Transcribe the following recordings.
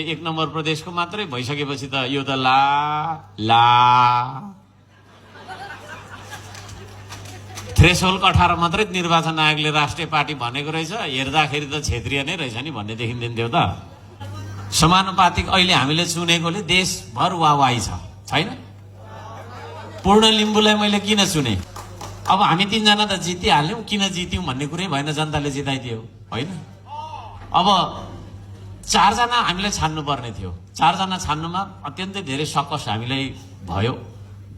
एक नम्बर प्रदेशको मात्रै भइसकेपछि त यो त ला ला थ्रेसोल्ड 18 मात्रै निर्वाचन आयोगले राष्ट्रिय पार्टी भनेको रहेछ, हेर्दाखेरि त क्षेत्रीय नै रहेछ नि भन्ने देखिन्थ्यो त। समानुपातिक अहिले हामीले चुनेकोले देशभर वाहवाही छैन। पूर्ण लिम्बूलाई मैले किन चुने? अब हामी तीनजना त जितिहाल्यौं, किन जित्यौं भन्ने कुरै भएन, जनताले जिताइदियो होइन। अब 4 जना हामीले छान्नु पर्ने थियो। 4 जना छान्नुमा अत्यन्तै धेरै सकस हामीलाई भयो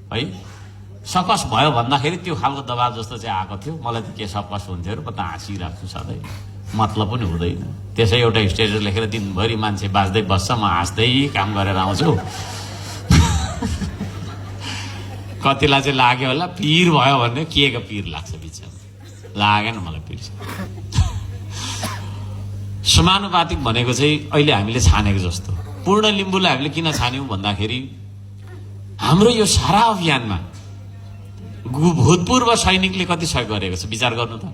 है। सकस भयो भन्दाखेरि त्यो खालको दबाब जस्तो चाहिँ आएको थियो। मलाई त के सकस हुन्थ्यो र म त हाँसिरहेको छु सधैँ, मतलब पनि हुँदैन। त्यसै एउटा स्टेज लेखेर दिनभरि मान्छे बाँच्दै बस्छ, म हाँस्दै काम गरेर आउँछु। कतिलाई चाहिँ लाग्यो होला पिर भयो भन्ने, के को पिर लाग्छ बिचमा, लागेन मलाई पिर। समानुपातिक भनेको चाहिँ अहिले हामीले छानेको जस्तो। पूर्ण लिम्बूलाई हामीले किन छान्यौं भन्दाखेरि हाम्रो यो सारा अभियानमा भूतपूर्व सैनिकले कति सहयोग गरेको छ विचार गर्नु त।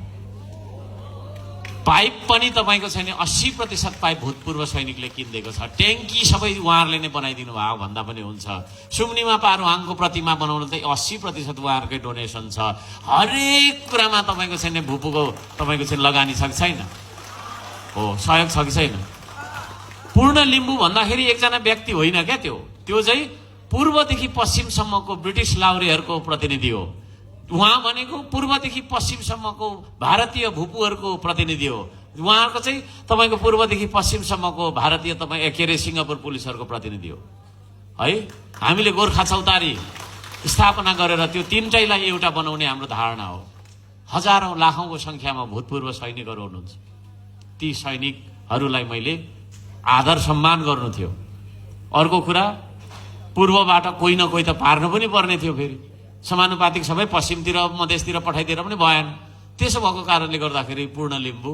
पाइप पनि तपाईको छैन, 80% पाइप भूतपूर्व सैनिकले किनिदिएको छ। ट्याङ्की सबै उहाँहरूले नै बनाइदिनु भयो भन्दा पनि हुन्छ। सुम्निमा पारुहाङको प्रतिमा बनाउन त 80% उहाँहरूकै डोनेसन छ। हरेक कुरामा तपाईको छैन भूपूको तपाईको चाहिँ लगानी छ कि छैन, हो सहयोग छ कि छैन। पूर्ण लिम्बू भन्दाखेरि एकजना व्यक्ति होइन क्या, त्यो चाहिँ पूर्वदेखि पश्चिमसम्मको ब्रिटिस लाउरेहरूको प्रतिनिधि हो। उहाँ भनेको पूर्वदेखि पश्चिमसम्मको भारतीय भूपूहरूको प्रतिनिधि हो। उहाँहरूको चाहिँ तपाईँको पूर्वदेखि पश्चिमसम्मको भारतीय के अरे सिङ्गापुर पुलिसहरूको प्रतिनिधि हो है। हामीले गोर्खा चौतारी स्थापना गरेर त्यो तीनटैलाई एउटा बनाउने हाम्रो धारणा हो। हजारौं लाखौंको संख्यामा भूतपूर्व सैनिकहरू हुनुहुन्छ। ती सैनिकहरूलाई मैले आदर सम्मान गर्नु थियो। अर्को कुरा, पूर्वबाट कोही न कोही त पार्नु पनि पर्ने थियो। फेरि समानुपातिक सबै पश्चिमतिर मधेसतिर पठाइदिएर पनि भएन। त्यसो भएको कारणले गर्दाखेरि पूर्ण लिम्बू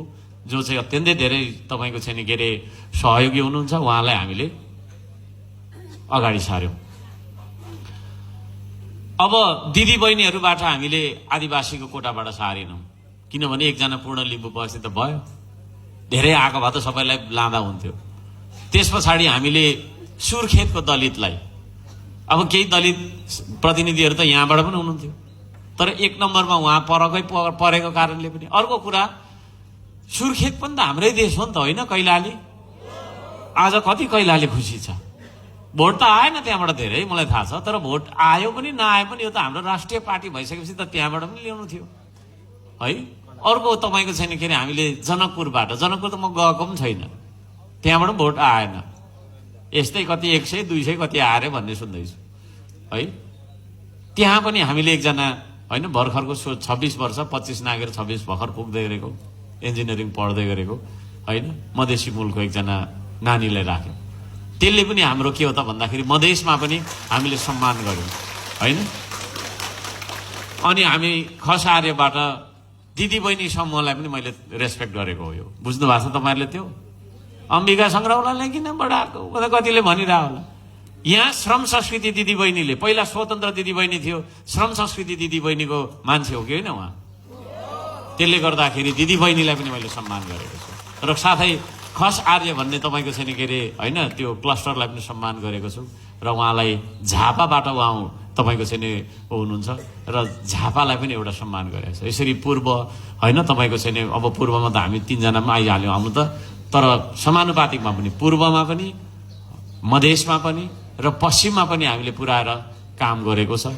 जो चाहिँ अत्यन्तै धेरै तपाईँको चाहिँ के अरे सहयोगी हुनुहुन्छ, उहाँलाई हामीले अगाडि सार्यौं। अब दिदी बहिनीहरूबाट हामीले आदिवासीको कोटाबाट सारेनौं, किनभने एकजना पूर्ण लिम्बू बसे त भयो, धेरै आएको भए त सबैलाई लाँदा हुन्थ्यो। त्यस पछाडि हामीले सुर्खेतको दलितलाई, अब केही दलित प्रतिनिधिहरू त यहाँबाट पनि हुनुहुन्थ्यो, तर 1 नम्बरमा उहाँ परेको कारणले पनि। अर्को कुरा, सुर्खेत पनि त हाम्रै देश हो नि त होइन कैलाली। आज कति कैलाली खुसी छ। भोट त आएन त्यहाँबाट धेरै, मलाई थाहा छ, तर भोट आयो पनि नआए पनि यो त हाम्रो राष्ट्रिय पार्टी भइसकेपछि त त्यहाँबाट पनि ल्याउनु थियो है। अर्को तपाईँको छैन के अरे हामीले जनकपुरबाट, जनकपुर त म गएको पनि छैन, त्यहाँबाट पनि भोट आएन। यस्तै कति 100 200 कति आएर भन्ने सुन्दैछु है। त्यहाँ पनि हामीले एकजना होइन भर्खरको 26 वर्ष 25 नागेर 26 भर्खर पुग्दै गरेको, इन्जिनियरिङ पढ्दै गरेको होइन मधेसी मूलको एकजना नानीलाई राख्यौँ। त्यसले पनि हाम्रो के हो त भन्दाखेरि मधेसमा पनि हामीले सम्मान गर्यौँ होइन। अनि हामी खसार्यबाट दिदी बहिनी समूहलाई पनि मैले रेस्पेक्ट गरेको हो। यो बुझ्नु भएको छ तपाईँहरूले? त्यो अम्बिका सङ्ग्रौलालाई किन बढाएको कतिले भनिरह होला। यहाँ श्रम संस्कृति दिदी बहिनीले, पहिला स्वतन्त्र दिदी बहिनी थियो, श्रम संस्कृति दिदी बहिनीको मान्छे हो कि होइन उहाँ। त्यसले गर्दाखेरि दिदी बहिनीलाई पनि मैले सम्मान गरेको छु र साथै खस आर्य भन्ने तपाईँको छैन के अरे होइन त्यो क्लस्टरलाई पनि सम्मान गरेको छु र उहाँलाई झापाबाट उहाँ तपाईँको छैन हुनुहुन्छ र झापालाई पनि एउटा सम्मान गरेको छ। यसरी पूर्व होइन तपाईँको छैन, अब पूर्वमा त हामी 3 जनामा आइहाल्यौँ आउनु त, तर समानुपातिकमा पनि पूर्वमा पनि मधेसमा पनि र पश्चिममा पनि हामीले पुऱ्याएर काम गरेको छ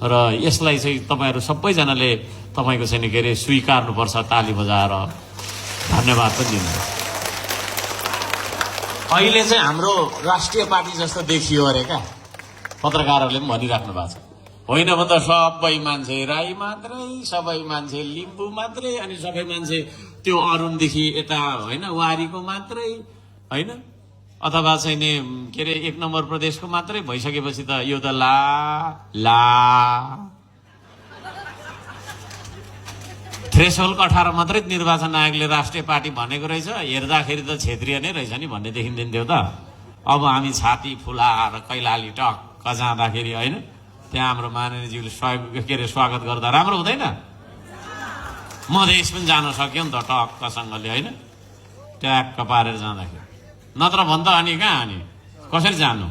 र यसलाई चाहिँ तपाईँहरू सबैजनाले तपाईँको छैन के अरे स्वीकार्नुपर्छ, ताली बजाएर धन्यवाद पनि दिनु। अहिले चाहिँ हाम्रो राष्ट्रिय पार्टी जस्तो देखियो अरे क्या, पत्रकारहरूले पनि भनिराख्नु भएको छ। होइन भने त सबै मान्छे राई मात्रै, सबै मान्छे लिम्बू मात्रै, अनि सबै मान्छे त्यो अरुणदेखि यता होइन वारीको मात्रै होइन, अथवा चाहिँ नि के अरे 1 नम्बर प्रदेशको मात्रै भइसकेपछि त यो त ला ला थ्रेसोल्ड 18 मात्रै निर्वाचन आयोगले राष्ट्रिय पार्टी भनेको रहेछ, हेर्दाखेरि त क्षेत्रीय नै रहेछ नि भन्ने देखिन्थ्यो त। अब हामी छाती फुलाएर कैलाली टक्क जाँदाखेरि होइन त्यहाँ हाम्रो माननीयज्यूले के अरे स्वागत गर्दा राम्रो हुँदैन? मधेस पनि जान सक्यो नि त टक्कसँगले होइन, ट्याक्क पारेर जाँदाखेरि। नत्र भन्छ अनि कहाँ अनि कसरी जानु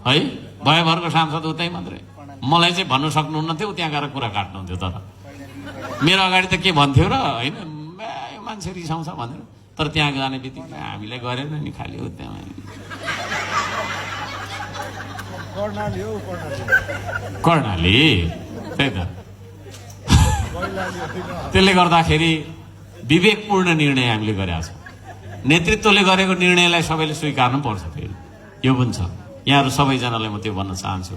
है? भयभरको सांसद उतै मात्रै। मलाई चाहिँ भन्नु सक्नुहुन्न थियो, त्यहाँ गएर कुरा काट्नुहुन्थ्यो। तर मेरो अगाडि त के भन्थ्यो र होइन, यो मान्छे रिसाउँछ भनेर। तर त्यहाँ जाने बित्तिकै हामीले गरेन नि, खालि हो त्यहाँ कर्णाली। त्यही त, त्यसले गर्दाखेरि विवेकपूर्ण निर्णय हामीले गरेका छौँ। नेतृत्वले गरेको निर्णयलाई सबैले स्वीकार्नु पर्छ। फेरि यो पनि छ। यहाँहरू सबैजनालाई म त्यो भन्न चाहन्छु।